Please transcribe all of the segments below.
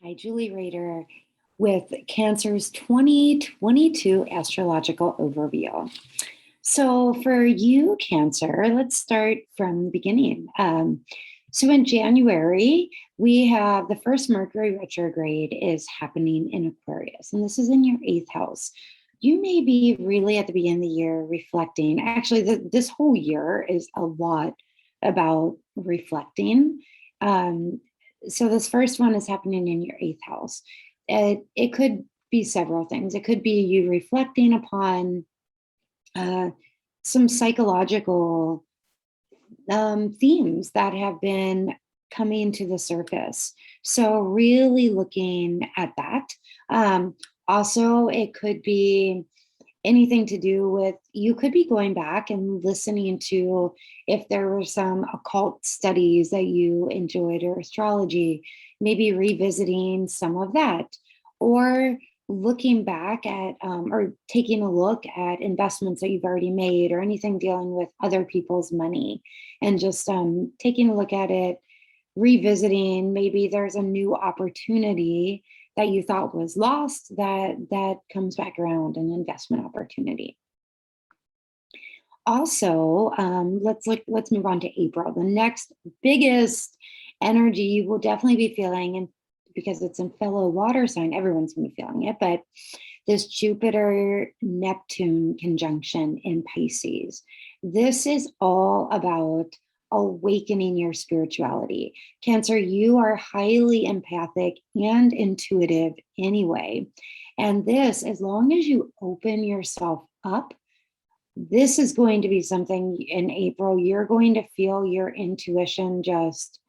Hi, Julie Rader with Cancer's 2022 astrological overview. So, for you, Cancer, let's start from the beginning. So, in January, we have the first Mercury retrograde is happening in Aquarius, and this is in your eighth house. You may be really at the beginning of the year reflecting. Actually, this whole year is a lot about reflecting. Um, so this first one is happening in your eighth house. It could be several things. It could be you reflecting upon some psychological themes that have been coming to the surface. So really looking at that. Also, it could be anything to do with, you could be going back and listening to if there were some occult studies that you enjoyed or astrology, maybe revisiting some of that, or looking back at or taking a look at investments that you've already made or anything dealing with other people's money and just taking a look at it, revisiting. Maybe there's a new opportunity that you thought was lost that comes back around, an investment opportunity. Also, let's move on to April. The next biggest energy you will definitely be feeling, and because it's in fellow water sign, everyone's going to be feeling it, but this Jupiter Neptune conjunction in Pisces. This is all about awakening your spirituality. Cancer, you are highly empathic and intuitive anyway. And this, as long as you open yourself up, this is going to be something in April. You're going to feel your intuition just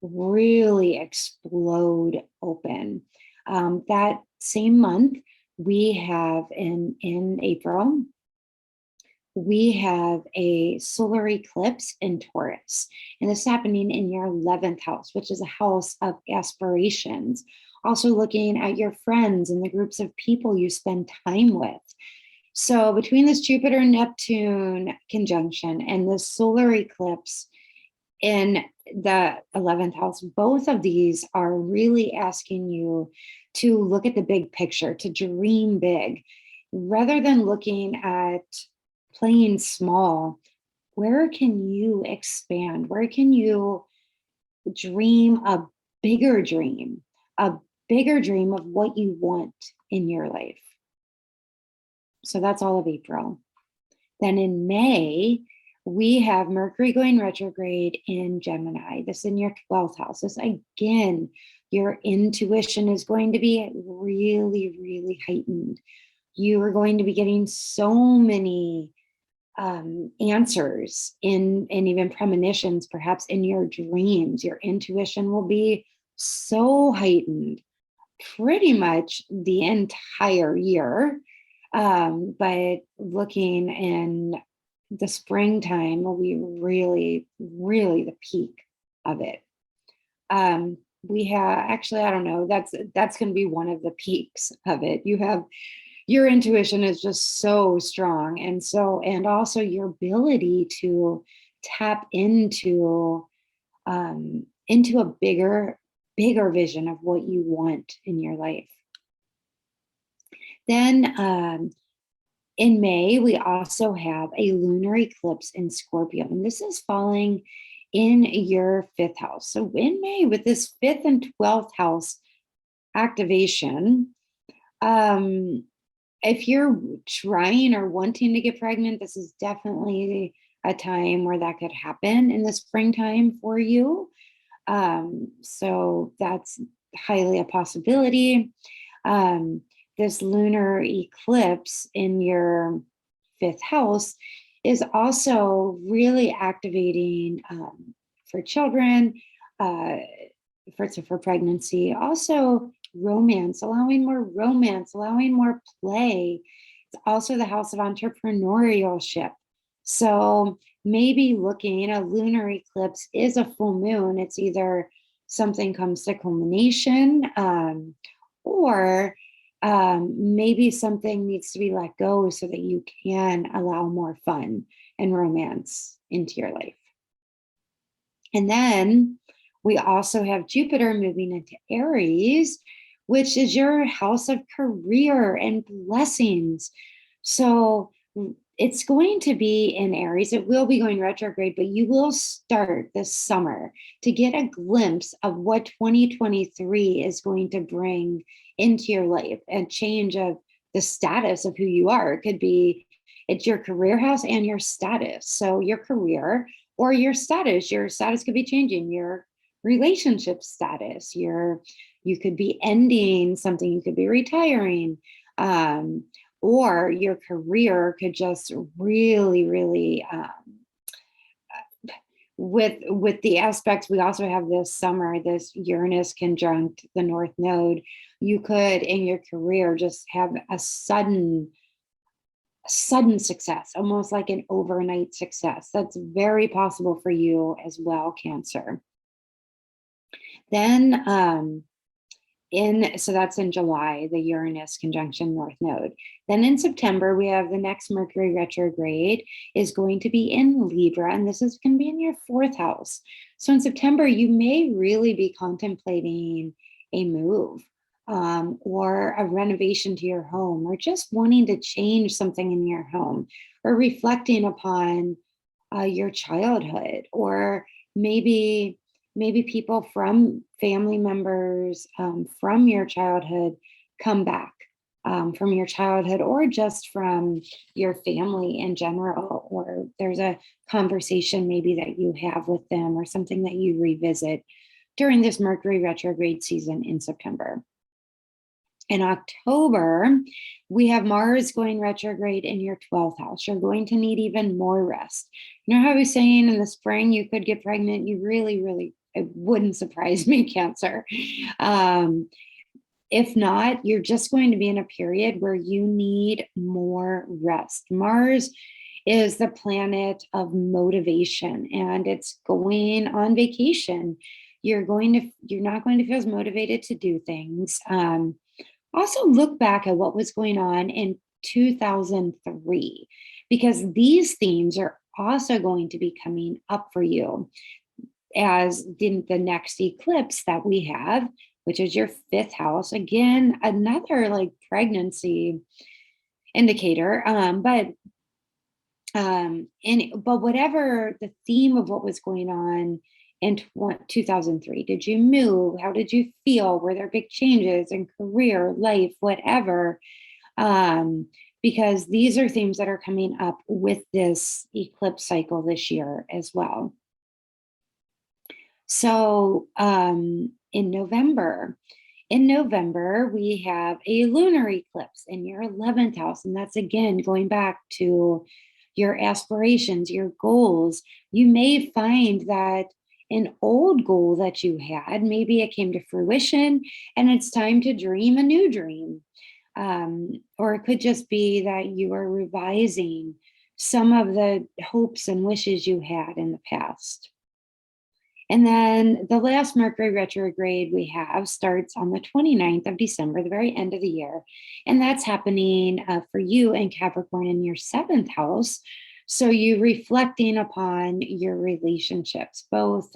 really explode open. That same month, we have in April, we have a solar eclipse in Taurus, and this is happening in your 11th house, which is a house of aspirations. Also looking at your friends and the groups of people you spend time with. So between this Jupiter Neptune conjunction and this solar eclipse in the 11th house, both of these are really asking you to look at the big picture, to dream big, rather than looking at playing small. Where can you expand? Where can you dream a bigger dream, a bigger dream of what you want in your life? So that's all of April. Then in May, we have Mercury going retrograde in Gemini. This is in your 12th house. This, again, your intuition is going to be really, really heightened. You are going to be getting so many answers and even premonitions, perhaps in your dreams. Your intuition will be so heightened pretty much the entire year. But looking in the springtime will be really, really the peak of it. We have, actually, I don't know, that's going to be one of the peaks of it. You have, your intuition is just so strong. And also your ability to tap into a bigger vision of what you want in your life. Then in May, we also have a lunar eclipse in Scorpio, and this is falling in your 5th house. So in May, with this 5th and 12th house activation, if you're trying or wanting to get pregnant, this is definitely a time where that could happen in the springtime for you. So that's highly a possibility. This lunar eclipse in your 5th house is also really activating for children, for pregnancy, also romance, allowing more play. It's also the house of entrepreneurship. So maybe looking, a lunar eclipse is a full moon. It's either something comes to culmination or maybe something needs to be let go so that you can allow more fun and romance into your life. And then We also have Jupiter moving into Aries, which is your house of career and blessings. So it's going to be in Aries. It will be going retrograde, but you will start this summer to get a glimpse of what 2023 is going to bring into your life, and change of the status of who you are. It could be, it's your career house and your status. So your career or your status could be changing. Your relationship status, you could be ending something, you could be retiring. Or your career could just really with the aspects. We also have this summer, this Uranus conjunct the North Node. You could in your career just have a sudden success, almost like an overnight success. That's very possible for you as well, Cancer. Then so that's in July, the Uranus conjunction North Node. Then in September, we have the next Mercury retrograde is going to be in Libra, and this is going to be in your 4th house. So in September, you may really be contemplating a move, or a renovation to your home, or just wanting to change something in your home, or reflecting upon your childhood, or maybe people from family members from your childhood come back from your childhood, or just from your family in general, or there's a conversation maybe that you have with them, or something that you revisit during this Mercury retrograde season in September. In October, we have Mars going retrograde in your 12th house. You're going to need even more rest. You know how I was saying in the spring you could get pregnant? You really, it wouldn't surprise me, Cancer. If not, you're just going to be in a period where you need more rest. Mars is the planet of motivation, and it's going on vacation. You're not going to feel as motivated to do things. Also look back at what was going on in 2003, because these themes are also going to be coming up for you as the next eclipse that we have, which is your 5th house. Again, another like pregnancy indicator. But whatever the theme of what was going on in 2003, did you move? How did you feel? Were there big changes in career, life, whatever? Because these are themes that are coming up with this eclipse cycle this year as well. So in November, we have a lunar eclipse in your 11th house. And that's again going back to your aspirations, your goals. You may find that an old goal that you had, maybe it came to fruition and it's time to dream a new dream. Or it could just be that you are revising some of the hopes and wishes you had in the past. And then the last Mercury retrograde we have starts on the 29th of December, the very end of the year. And that's happening for you in Capricorn in your 7th house. So you reflecting upon your relationships, both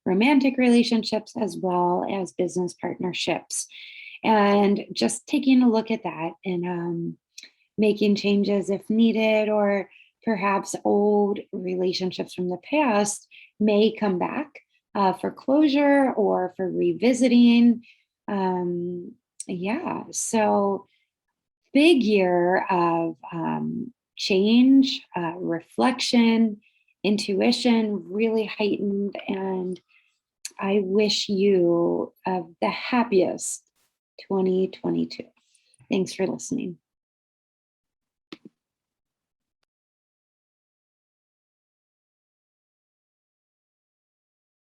romantic relationships as well as business partnerships. And just taking a look at that and making changes if needed, or perhaps old relationships from the past may come back for closure or for revisiting. So big year of change, reflection, intuition, really heightened. And I wish you the happiest 2022. Thanks for listening.